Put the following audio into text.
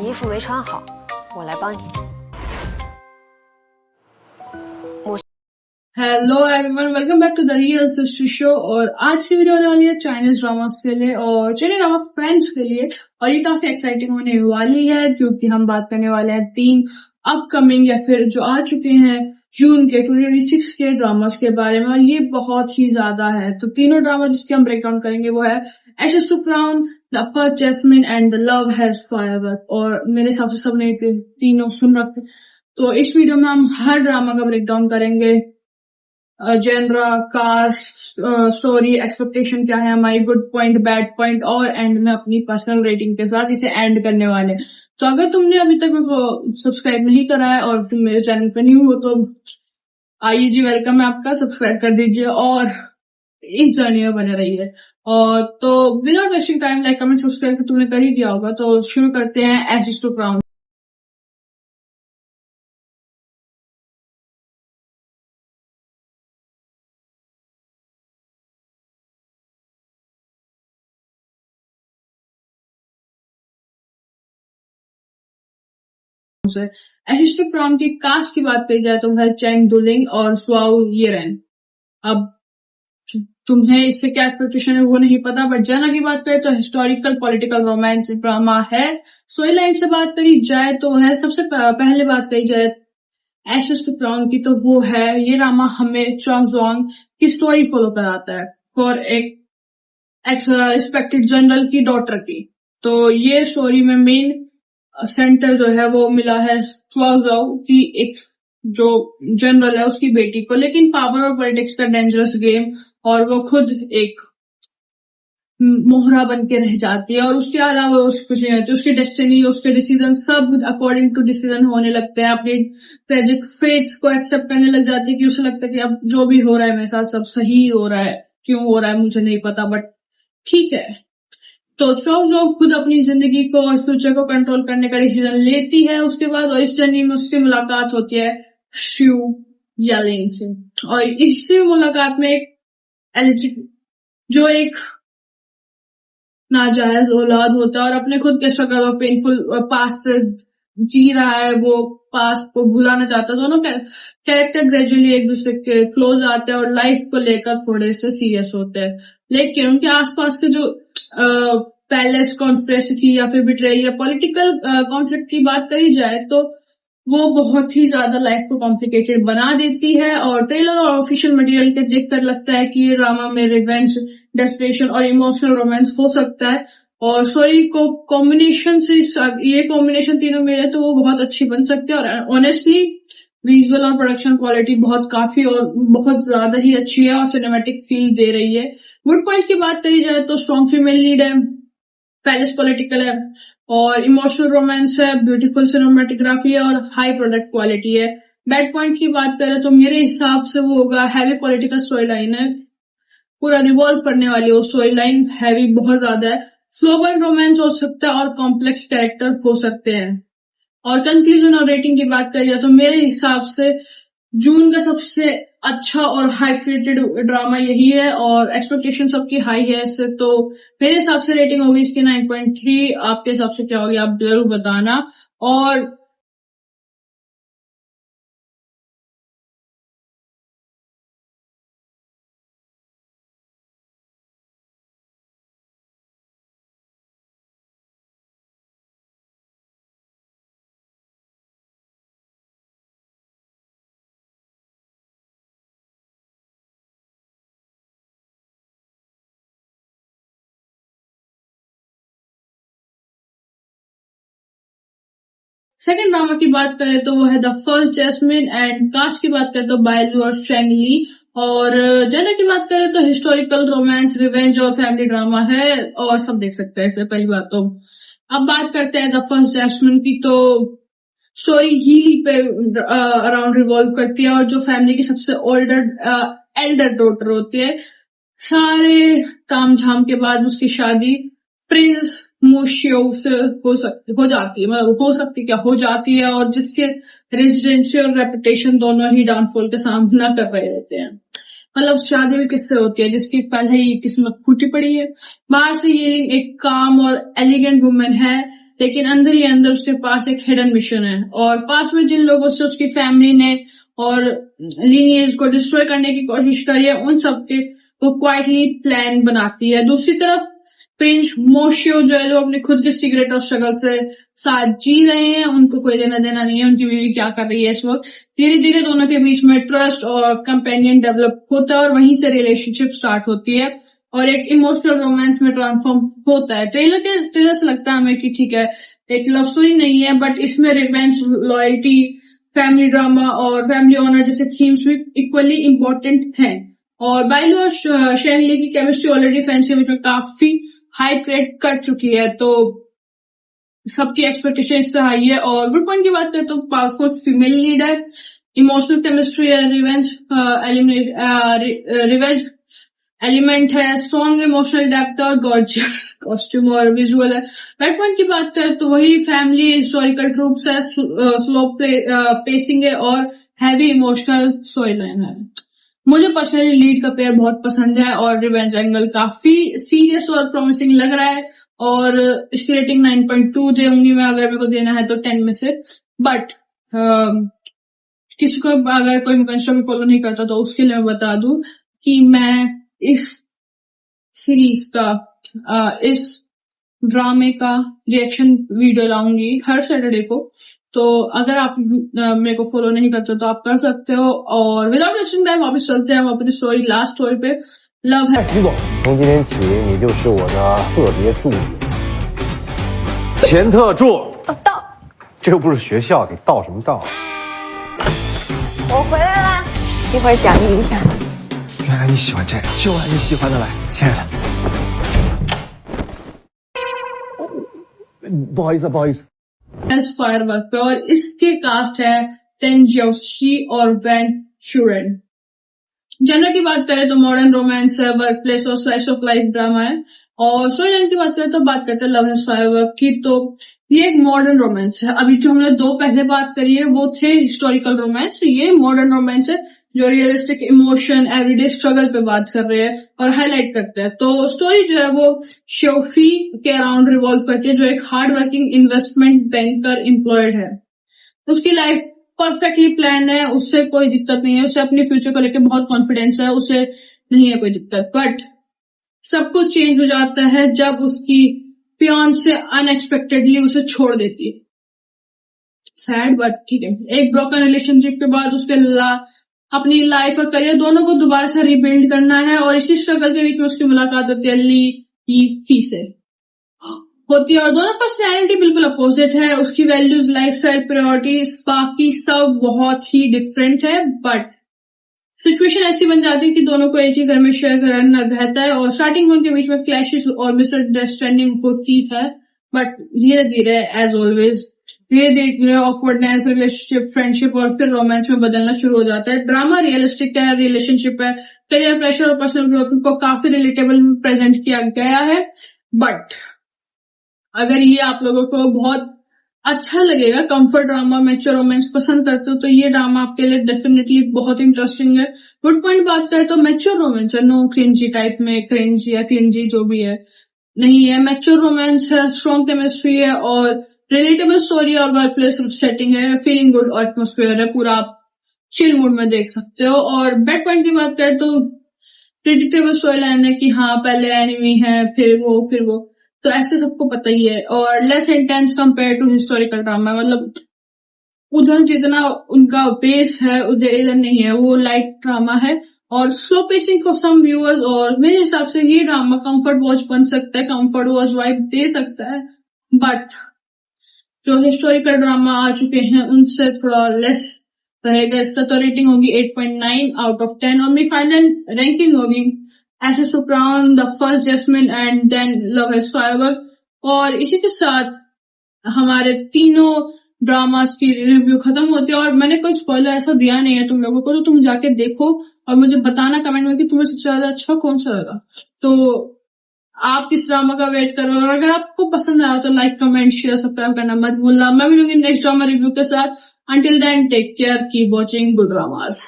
你衣服没穿好，我来帮你。 hello everyone, welcome back to the real sister show. और आज की वीडियो होने वाली है चाइनीज ड्रामास के लिए और चाइनीज ड्रामा फैंस के लिए। और ये काफी एक्साइटिंग होने वाली है क्योंकि हम बात करने वाले हैं 3 अपकमिंग या फिर जो आ चुके हैं जून के 2026 के ड्रामास के बारे में। और ये बहुत ही ज्यादा है। तो तीनों ड्रामा जिसके हम ब्रेक डाउन करेंगे वो है ashes to crown, the first jasmine and the love has fire. और मेरे हिसाब से सबने तीनों सुन रखे। तो इस वीडियो में हम हर ड्रामा का ब्रेक डाउन करेंगे, जेनरा, कास्ट, स्टोरी, एक्सपेक्टेशन क्या है हमारी, गुड पॉइंट, बैड पॉइंट, और एंड में अपनी पर्सनल रेटिंग के साथ इसे एंड करने वाले। तो अगर तुमने अभी तक मेरे को सब्सक्राइब नहीं करा है और तुम मेरे चैनल पे न्यू हो तो आइए जी, वेलकम है आपका, सब्सक्राइब कर दीजिए और इस जर्नी में बने रहिए। और तो without wasting time, like, comment, subscribe तो तुमने कर ही दिया होगा। तो शुरू करते हैं ashes to crown. Ashes to crown की कास्ट की बात करी जाए तो वह चैंग डुलिंग और स्वाओ येरेन। अब तुम्हें इससे क्या एक्सपेक्टेशन है वो नहीं पता, बट जेनरा की बात करें तो हिस्टोरिकल पॉलिटिकल रोमांस ड्रामा है। स्टोरी लाइन से बात करी जाए तो है, सबसे पहले बात करी जाए एशेस टू क्राउन की तो वो है, ये ड्रामा हमें चॉन्ग की स्टोरी फॉलो कराता है फॉर एक रिस्पेक्टेड जनरल की डॉटर की। तो ये स्टोरी में मेन सेंटर जो है वो मिला है च्वाओ की, एक जो जनरल है उसकी बेटी को। लेकिन पावर और पॉलिटिक्स का डेंजरस गेम और वो खुद एक मोहरा बन के रह जाती है और उसके अलावा कुछ नहीं रहती। उसकी डेस्टिनी, उसके डिसीजन सब अकॉर्डिंग टू डिसीजन होने लगते हैं। अपनी ट्रेजिक फेट्स को एक्सेप्ट करने लग जाती है कि उसे लगता है कि अब जो भी हो रहा है मेरे साथ सब सही हो रहा है, क्यों हो रहा है मुझे नहीं पता, बट ठीक है। तो चॉन्ग खुद अपनी जिंदगी को और फ्यूचर को कंट्रोल करने का डिसीजन लेती है उसके बाद। और इस जर्नी में उसकी मुलाकात होती है श्यू यालिंग से। और इसी मुलाकात में एक जो एक नाजायज औलाद होता है और अपने खुद के स्ट्रगल और पेनफुल पास्ट से जी रहा है, वो पास्ट को भुलाना चाहता है। दोनों कैरेक्टर ग्रेजुअली एक दूसरे के क्लोज आते हैं और लाइफ को लेकर थोड़े से सीरियस होते हैं। लेकिन उनके आसपास के जो पैलेस कॉन्स्पिरेसी या फिर बिट्रेयल या पॉलिटिकल कॉन्फ्लिक्ट की बात करी जाए तो वो बहुत ही ज्यादा लाइफ को कॉम्प्लिकेटेड बना देती है। और ट्रेलर और ऑफिशियल मटेरियल के देखकर लगता है कि ये ड्रामा में रिवेंज, डेस्परेशन और इमोशनल रोमांस हो सकता है। और स्टोरी को कॉम्बिनेशन से ये कॉम्बिनेशन तीनों मिले तो वो बहुत अच्छी बन सकती है। और ऑनेस्टली विजुअल और प्रोडक्शन क्वालिटी काफी और बहुत ज्यादा ही अच्छी है और सिनेमैटिक फील दे रही है। गुड पॉइंट की बात करी जाए तो स्ट्रॉन्ग फीमेल लीड है, पैलेस पॉलिटिकल है और इमोशनल रोमांस है, ब्यूटीफुल सिनेमेटोग्राफी है और हाई प्रोडक्ट क्वालिटी है। बैड पॉइंट की बात करें तो मेरे हिसाब से वो होगा हैवी पॉलिटिकल स्टोरी लाइन है, पूरा रिवॉल्व करने वाली वो स्टोरी लाइन हैवी बहुत ज्यादा है। स्लो बर्न रोमांस हो सकता है और कॉम्प्लेक्स कैरेक्टर हो सकते हैं। और कंक्लूजन और रेटिंग की बात करी जाए तो मेरे हिसाब से जून का सबसे अच्छा और हाई क्रिएटेड ड्रामा यही है और एक्सपेक्टेशन सबकी हाई है इससे। तो मेरे हिसाब से रेटिंग होगी इसकी 9.3। आपके हिसाब से क्या होगी आप जरूर बताना। और सेकंड ड्रामा की बात करें तो वो है the first jasmine and cast की बात करें तो बायलू और शेंग ली। और जेनर की बात करें तो हिस्टोरिकल रोमांस, रिवेंज और फैमिली ड्रामा है और सब देख सकते हैं इसे। पहली बात तो अब बात करते हैं द फर्स्ट जैस्मिन की। तो स्टोरी ही पे अराउंड रिवॉल्व करती है और जो फैमिली की सबसे एल्डर डॉटर होती है, सारे तामझाम के बाद उसकी शादी प्रिंस मोशियो से हो जाती है, मतलब हो सकती क्या हो जाती है। और जिसके रेजिडेंशियल और रेपुटेशन दोनों ही डाउनफॉल का सामना कर रहे रहते हैं। मतलब शादी भी किससे होती है जिसकी पहले ही किस्मत फूटी पड़ी है। बाहर से ये एक काम और एलिगेंट वुमेन है लेकिन अंदर ही अंदर उसके पास एक हिडन मिशन है, और पास में जिन लोगों से उसकी फैमिली ने और लीनिएज को डिस्ट्रॉय करने की कोशिश करी है, उन सबके वो क्वाइटली प्लान बनाती है। दूसरी तरफ प्रिंस मोशियो जो है, जो अपने खुद के सीक्रेट और स्ट्रगल से साथ जी रहे हैं, उनको कोई लेना देना नहीं है उनकी बीवी क्या कर रही है इस वक्त। धीरे धीरे दोनों के बीच में ट्रस्ट और कंपेनियन डेवलप होता है, और वहीं से रिलेशनशिप स्टार्ट होती है और एक इमोशनल रोमांस में ट्रांसफॉर्म होता है। ट्रेलर से लगता है हमें कि ठीक है, एक लव स्टोरी नहीं है, बट इसमें रिवेंज, लॉयल्टी, फैमिली ड्रामा और फैमिली ऑनर जैसे थीम्स भी इक्वली इम्पोर्टेंट हैं। और बाइलो और शेनली की केमिस्ट्री ऑलरेडी फैंस के बीच में काफी हाई क्रिएट कर चुकी है, तो सबकी एक्सपेक्टेशन इससे हाई है। और गुड पॉइंट की बात करें तो पावरफुल फीमेल लीड है, इमोशनल केमिस्ट्री है, रिवेंज एलिमेंट है, स्ट्रॉन्ग इमोशनल डेप्थ और गॉर्जियस कॉस्ट्यूम और विजुअल है। बैड पॉइंट की बात करें तो वही फैमिली हिस्टोरिकल ट्रूप्स है, स्लो पेसिंग है और हैवी इमोशनल स्टोरी लाइन है। मुझे पर्सनली लीड का पेयर बहुत पसंद है और रिवेंज एंगल काफी सीरियस और प्रॉमिसिंग लग रहा है, और इसकी रेटिंग 9.2 दूंगी मैं, अगर मेरे को देना है तो 10 में से। बट किसी को अगर कोई मेरे इंस्टा पे फॉलो नहीं करता तो उसके लिए मैं बता दूं कि मैं इस सीरीज का इस ड्रामे का रिएक्शन वीडियो लाऊंगी हर सैटरडे को, तो अगर आप मेरे को फॉलो नहीं करते तो आप कर सकते हो। और विदाउट वेस्टिंग टाइम वापस चलते हैं अपनी स्टोरी, लास्ट स्टोरी पे। लव है于总，从今天起你就是我的特别助理，前特助。到，这又不是学校，你到什么到？我回来啦，一会儿奖励一下。原来你喜欢这个，就按你喜欢的来，亲爱的。不好意思，不好意思。फायरवर्क पे, और इसके कास्ट है टेन जियोशी और वैन शूरेन। जनर की बात करें तो मॉडर्न रोमांस है, वर्क प्लेस और स्लाइस ऑफ लाइफ ड्रामा है। और स्टोरी लाइन की बात करें तो बात करते हैं लव हैज फायरवर्क की, तो ये एक मॉडर्न रोमांस है। अभी जो हमने दो पहले बात करी है वो थे हिस्टोरिकल रोमांस, ये मॉडर्न रोमांस है जो रियलिस्टिक इमोशन, एवरीडे स्ट्रगल पे बात कर रहे हैं और हाईलाइट करते हैं। तो स्टोरी जो है वो शोफी के अराउंड रिवॉल्व करती है, जो एक hard working investment banker employed है। उसकी लाइफ परफेक्टली प्लान है, उससे कोई दिक्कत नहीं है, उसे अपने फ्यूचर को लेकर बहुत कॉन्फिडेंस है, उसे नहीं है कोई दिक्कत। बट सब कुछ चेंज हो जाता है जब उसकी पियोन से अनएक्सपेक्टेडली उसे छोड़ देती है। सैड बट ठीक है। एक ब्रोकन रिलेशनशिप के बाद उसके अपनी लाइफ और करियर दोनों को दोबारा से रिबिल्ड करना है, और इसी स्ट्रगल के बीच में उसकी मुलाकात होती है ली की फी से होती है। और दोनों पर्सनैलिटी बिल्कुल अपोजिट है, उसकी वैल्यूज, लाइफस्टाइल, प्रायोरिटीज बाकी सब बहुत ही डिफरेंट है। बट सिचुएशन ऐसी बन जाती है कि दोनों को एक ही घर में शेयर करना रहता है, और स्टार्टिंग में उनके बीच में क्लैशेस और मिसअंडरस्टैंडिंग होती है, बट धीरे धीरे एज ऑलवेज धीरे धीरे ऑकवर्डनेस, रिलेशनशिप, फ्रेंडशिप और फिर रोमांस में बदलना शुरू हो जाता है। ड्रामा रियलिस्टिक है, रिलेशनशिप है, करियर प्रेशर और पर्सनल ग्रोथ को काफी रिलेटेबल प्रेजेंट किया गया है। बट अगर ये आप लोगों को बहुत अच्छा लगेगा, कंफर्ट ड्रामा, मैच्योर रोमांस पसंद करते हो, तो ये ड्रामा आपके लिए डेफिनेटली बहुत इंटरेस्टिंग है। गुड पॉइंट बात करें तो मैच्योर रोमांस है, नो क्रिंजी टाइप में, क्रिंज या क्लिंजी जो भी है नहीं है। मैच्योर रोमांस है, स्ट्रॉन्ग केमिस्ट्री है और रिलेटेबल स्टोरी और वर्क प्लेस सेटिंग है, फीलिंग गुड एटमोस्फेयर है, पूरा आप चिल मूड में देख सकते हो। और बैड पॉइंट की बात करें तो प्रेडिक्टेबल स्टोरी लाइन है कि हाँ पहले एनिमी है फिर वो, तो ऐसे सबको पता ही है। और less intense compare to historical drama, मतलब उधर जितना उनका बेस है उधर इधर नहीं है, वो लाइट ड्रामा है और slow pacing for some viewers. और मेरे हिसाब से ये ड्रामा कंफर्ट वॉच बन सकता है, कंफर्ट वॉच वाइब दे सकता है। बट जो हिस्टोरिकल ड्रामा आ चुके हैं उनसे थोड़ा लेस रहेगा। इसका तो रेटिंग होगी 8.9 आउट ऑफ 10, और मेरी फाइनल रैंकिंग होगी as a soprano, the first jasmine and then love has firework. और इसी के साथ हमारे तीनों ड्रामास की रिव्यू खत्म होती है। और मैंने कोई स्पॉइलर ऐसा दिया नहीं है तुम लोगों को, तो तुम जाके देखो और मुझे बताना कमेंट में कि तुम्हें सबसे ज्यादा अच्छा कौन सा लगा। तो आप किस ड्रामा का वेट करो, और अगर आपको पसंद आया तो लाइक, कमेंट, शेयर, सब्सक्राइब करना मत भूलना। मैं मिलूंगी नेक्स्ट ड्रामा रिव्यू के साथ। Until then take care, keep watching good dramas.